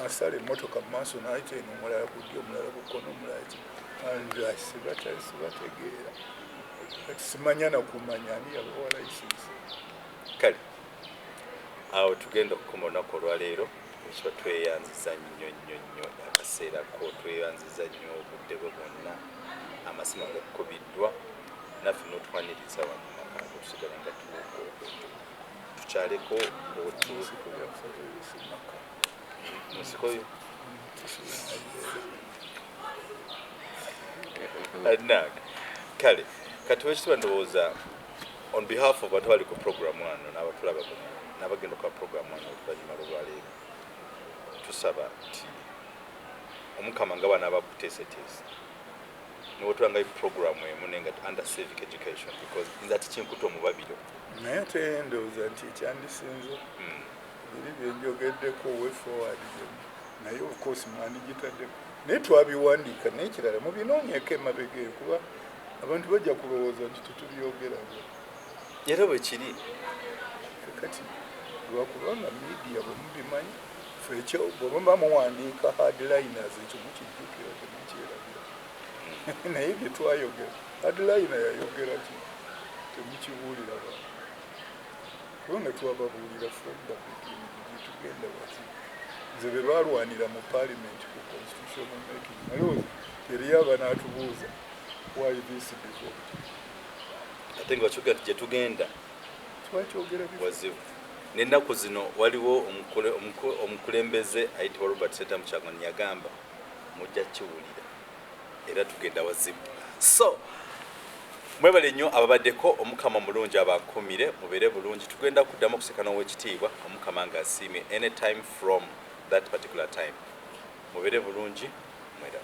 asala emmotoka mu maaso n'ayita eno omulala ku ddyo omulala ku kkono omulala ki sibategeera kati simanya nakumanya ani yabawa license kale awo tugenda okukoma olunaku olwaleero ekiba tweyanziza nnyo akaseera ko tweyanziza nnyo obudde bwe bwonna amasimu agakubiddwa naffe n'otwaniriza wano mumaka tusigala nga tukyaleko musikoyo ananga kale kati wekitiba ndowooza on behalf of abantu abali ku programu wano n'abatulaba n'abagenda okuba programu wano oluvannyuma lwolwaleero tusaba nti omukama nga bana abakuteeseteese niwotulanga programu emu nenga under civic education because nze ati kinkuta omubabiro naye ate ndowooza nti ekyandisinze biri byenjogeddeko way forward naye of course mwandigitaddeko naye twabiwandiika naye ekirala mubinoonyeko emabegeyo kuba abantu bajja kulowooza nti tetubyogerago era bwe kiri kati lwakubanga media bwe mubimanyi fekyo bwemuba muwandiika hardliners ekyo mukijjukira temukyerabira naye bye twayogera hardliner yayogera ki temukibuulira bantu kubanga twababuulira from the beginning tugenda waki nze be balwanira mu parliament ku constitutional making nalowooza eriyo abanaatubuuza why this devote ate nga bakyogera ti gye tugenda twakyogera wazibu n'ennaku zino waliwo omukulembeze ayitibwa Robert Seta Mukyagoni yagamba mujja kiwulira era tugenda wazibu so mwebale nnyo ababaddeko omukama mulungi abankumire mubeere bulungi tugenda kuddamu okusekana ow'ekitiibwa omukama ng'asiimye anytime from that particular time mubeere bulungi mwera